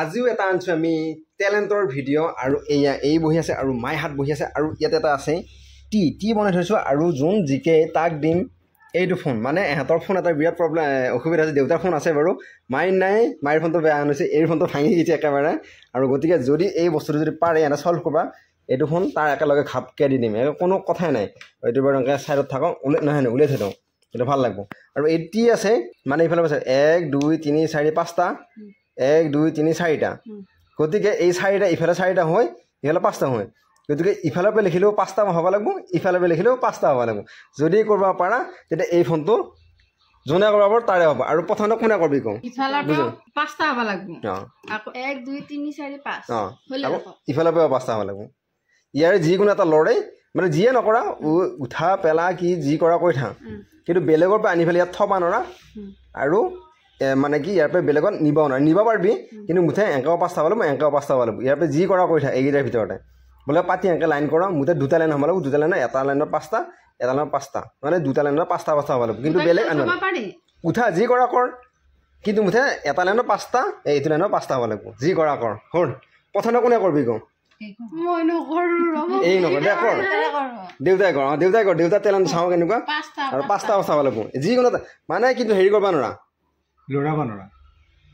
আজিও এটা আনছো আমি টেলেণ্টৰ ভিডিঅ' আৰু এয়া এই বহি আছে আৰু মাই হাত বহি আছে আৰু ইয়াতে এটা আছে টি বনাই থৈছোঁ আৰু যোন জিকে তাক দিম এইটো ফোন মানে এহঁতৰ ফোন এটা বিৰাট প্ৰব্লেম অসুবিধা আছে দেউতাৰ ফোন আছে বাৰু মাইৰ নাই মাইৰ ফোনটো বেয়া হৈছে এই ফোনটো ভাঙি গৈছে একেবাৰে আৰু গতিকে যদি এই বস্তুটো যদি পাৰে এনে চল্ভ কৰিবা এইটো ফোন তাৰ একেলগে ঘাপকৈ দি দিম কোনো কথাই নাই এইটো বাৰু এনেকৈ ছাইডত থাকক নহয় উলিয়াই থৈ দিওঁ এইটো ভাল লাগিব আৰু এই টি আছে মানে এইফালে পাইছে 1 2 3 4 5টা 1 2 3 4টা গতিকে এই 4টা ইফালে 4টা হয় ইফালে 5টা হয় গতিকে ইফালৰ পৰা লিখিলেও 5টা হ'ব লাগিব ইফালৰ পৰা লিখিলেও 5টা হ'ব লাগিব যদি কৰিব পাৰা তেতিয়া এই ফোনটো যোনে কৰিব পাৰে তাৰে হ'ব আৰু প্ৰথমতে কোনে কৰিবি কওঁ ইফালটো 5টা হ'ব লাগিব আকৌ 1 2 3 4 5 হলে ইফালৰ পৰা 5টা হ'ব লাগিব ইয়াৰে যিকোনো এটা লৰে মানে যিয়ে নকৰা উঠা পেলা কি যি কৰা কৰি থাক কিন্তু বেলেগৰ পৰা আনি পেলাই ইয়াত থবা নৰা আৰু মানে কি ইয়াৰ পৰা বেলেগত নিব নোৱাৰে নিব পাৰিবি কিন্তু মুঠে এংকাও 5টা হ'ব লাগিব এংকাও 5টা হ'ব লাগিব ইয়াৰ পৰা যি কৰা কৰি থাক এইকেইটাৰ ভিতৰতে বোলে পাতি এনেকৈ লাইন কৰা মুঠে 2টা লাইন হ'ব লাগিব 2টা লাইনত এটা লাইনত 5টা এটা লাইনত 5টা মানে 2টা লাইনত 5টা হ'ব লাগিব কিন্তু বেলেগ আনিব উঠা যি কৰা কৰ কিন্তু মুঠে এটা লাইনত 5টা এইটো লাইনত 5টা হ'ব লাগিব যি কৰা কৰ হ'ল প্ৰথমতে কোনে কৰিবি কওঁ মই নকৰো ৰব এই নকৰ দে কৰ দেউতাই কৰ দেউতা টেলেণ্ট চাওঁ কেনেকুৱা আৰু 5টা হ'ব লাগিব যিকোনো মানে কিন্তু হেৰি কৰিব নোৱাৰা লৰাব নোৱাৰা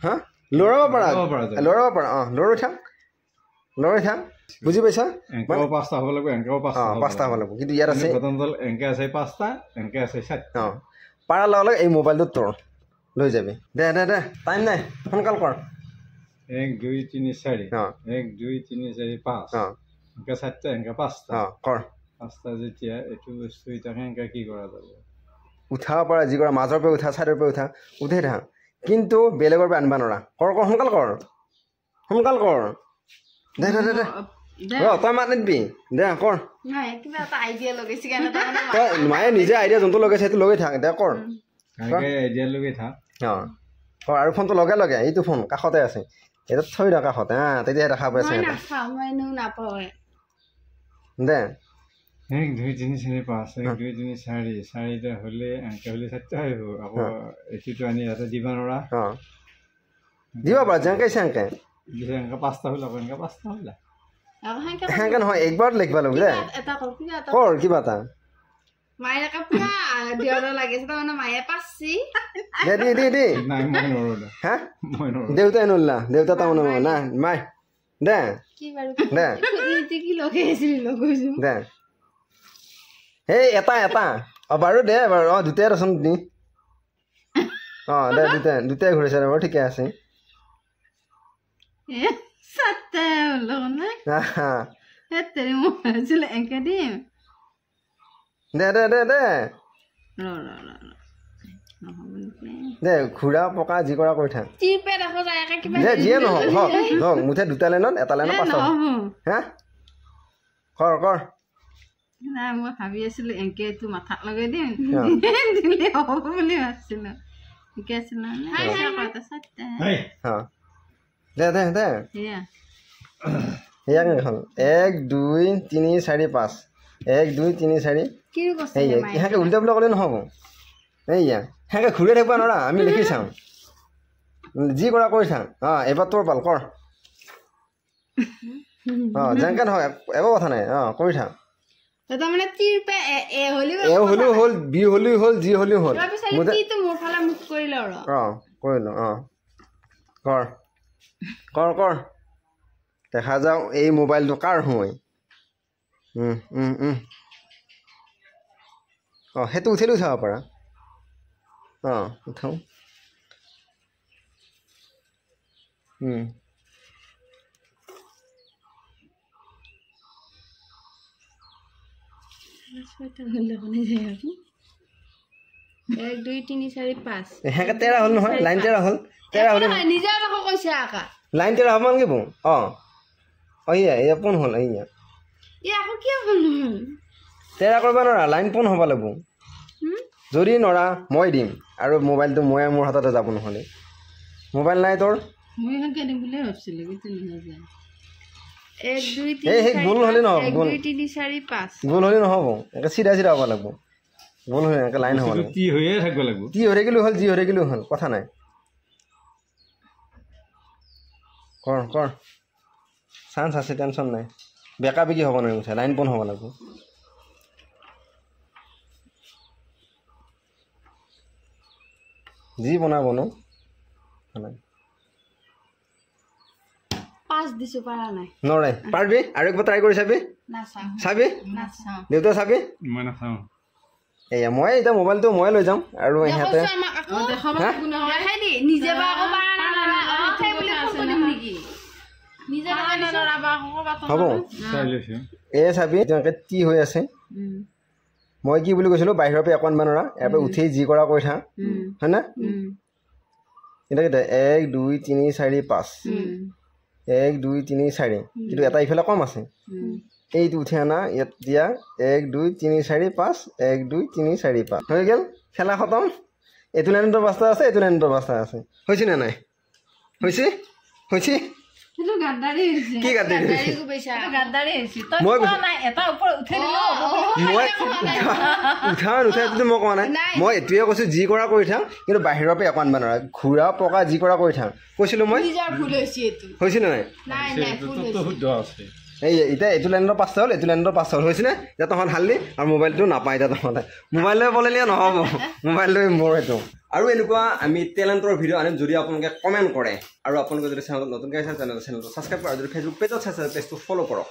হা লৰাব পাৰা লৰাই থাক বুজি পাইছা এংকাও 5টা হ'ব লাগিব এংকাও 5টা হ'ব লাগিব কিন্তু ইয়াত আছে বটনডাল এংকে আছে 5টা এংকে আছে 7টা পাৰাৰ লগে লগে এই মোবাইলটো তোৰ লৈ যাবি দে টাইম নাই সোনকাল কৰ 1 2 3 4 1 2 3 4 5 এংকে 7টা এংকে 5টা কৰ 5টা যেতিয়া এইটো বস্তু এটাকে এংকে কি কৰা যাব উঠাব পৰা যি কৰা মাজৰ পৰা উঠা চাইডৰ পৰা উঠাই থাক কিন্তু বেলেগৰ পৰা আনিব নোৱাৰা কৰ সোনকাল কৰ দে তই মাত নিদিবি দে কৰ তই মায়ে নিজে আইডিয়া যোনটো লগাইছে সেইটো লগাই থাক দে কৰ আইডিয়া লগাই থাক কৰ আৰু ফোনটো লগে লগে এইটো ফোন কাষতে আছে এইটো থৈ দিয়ক কাষতে তেতিয়া দেখা পাইছে দে 1 2 3 4 5 1 2 3 4 4টা হলে এংকে হলে 7টা আহিব আকৌ এটিটো আনি ইয়াতে দিবা নৰা দিব পাৰা যেনেকৈ চেংকে এংকে 5টা হলে আকৌ এংকে 5টা হলে হেংকে নহয় একবাৰ লিখিব লাগিব দে কৰ কিবা এটা মায়ে কাপুৰা দিয়ৰ লাগিছে তাৰমানে মায়ে পাছি দে নাই মই নৰো দে হা মই নৰো দেউতাই নল্লা দেউতা তাৰমানে না মাই দে কি বাৰু কি লগাইছিলি দে এই এটা বাৰু দে বাৰু দুটাই ৰচোন দি দে দুটাই ঘূৰিছে বাৰু ঠিকে আছে দে ঘূৰা পকা যি কৰা কৰি থাক দে যিয়ে নহওক মুঠে 2টা লাইনত এটা লাইনত 5টা হা কৰ নাই মই ভাবি আছিলো এংকে এইটো মাথাত লগাই দিম দিলে হ'ব বুলি ভাবিছিলো ঠিকে আছিল দে সেয়া হ'ল 1 2 3 4 5 1 2 3 4 সেয়াকে উল্টা পুল্টা ক'লে নহ'ব এইয়া সেয়াকে ঘূৰি থাকিব নোৱাৰা আমি লিখি চাওঁ যি কৰা কৰি থাক এইবাৰ তোৰ পাল কৰ যেনেকৈ নহয় একো কথা নাই কৰি থাক তাৰমানে টিৰ পে এ হলিও হ'ল বি হলিও হ'ল জি হলিও হ'ল টিটো মোৰ ফালে মুখ কৰিলে কৰিলো কৰ দেখা যাওঁ এই মোবাইলটো কাৰ হয় সেইটো উঠিলেও চাব পাৰা উঠাওঁ সেনেকৈ 13 হ'ল নহয় লাইন 13 হ'ল লাইন 13 হ'ব লাগিব এয়া পোন হ'ল এয়া 13 কৰিব নোৱাৰা লাইন পোন হ'ব লাগিব যদি নৰা মই দিম আৰু মোবাইলটো মই মোৰ হাততে যাব নহ'লে মোবাইল নাই তোৰ গোল হ'লে নহ'ব গোল হ'লে নহ'ব এনেকৈ চিধা হ'ব লাগিব গোল হৈ এনেকৈ লাইন হ'ব লাগিব টি হৈয়ে থাকিব লাগিব টি হৈ থাকিলেও হ'ল জি হৈ থাকিলেও হ'ল কথা নাই কৰ কৰ চান্স আছে টেনশ্যন নাই বেকা বেকি হ'ব নাই মুঠা লাইন পন হ'ব লাগিব যি বনাব ন পাঁচ দিছো পাৰা নাই নৰে পাৰবি আৰু একবাৰ ট্ৰাই কৰি চাবি চাবি দেউতা চাবি মই নাচাওঁ এয়া মই এতিয়া মোবাইলটো মই লৈ যাম আৰু ইহঁতে হ'ব চাই লৈছোঁ এই চাবি তেনেকৈ টি হৈ আছে মই কি বুলি কৈছিলোঁ বাহিৰৰ পৰা অকণমান নৰা ইয়াৰ পৰা উঠি যি কৰা কৰি থাক হয় না এতিয়া 1 2 3 4 5 1 2 3 4 কিন্তু এটা ইফালে কম আছে এইটো উঠি আনা ইয়াত দিয়া 1 2 3 4 5 1 2 3 4 5 হৈ গ'ল খেলা খতম এইটো লাইনৰ বাস্তা আছে এইটো লাইনৰ বাস্তা আছে হৈছে নে নাই হৈছে হৈছে কি গাদ্দাৰি মই উঠাটো মই কোৱা নাই মই এইটোৱে কৈছোঁ যি কৰা কৰি থাক কিন্তু বাহিৰৰ পৰা অকণমান নৰা ঘূৰা পকা যি কৰা কৰি থাক কৈছিলোঁ মই হৈছিলে নাই শুদ্ধ আছে এই এতিয়া এইটো লাইনৰ 5টা হ'ল এইটো লাইনৰ 5টা হ'ল হৈছেনে এতিয়া তহঁত হালি আৰু মোবাইলটো নাপায় এতিয়া তহঁতে মোবাইললৈ বলে নহ'ব মোবাইলটো মোৰ এইটো আৰু এনেকুৱা আমি টেলেণ্টৰ ভিডিঅ' আনিম যদি আপোনালোকে কমেণ্ট কৰে আৰু আপোনালোকে যদি চেনেলত নতুনকৈ চাই চেনেলটো ছাবস্ক্ৰাইব কৰে আৰু যদি ফেচবুক পেজত চাই পেজটো ফ'ল' কৰক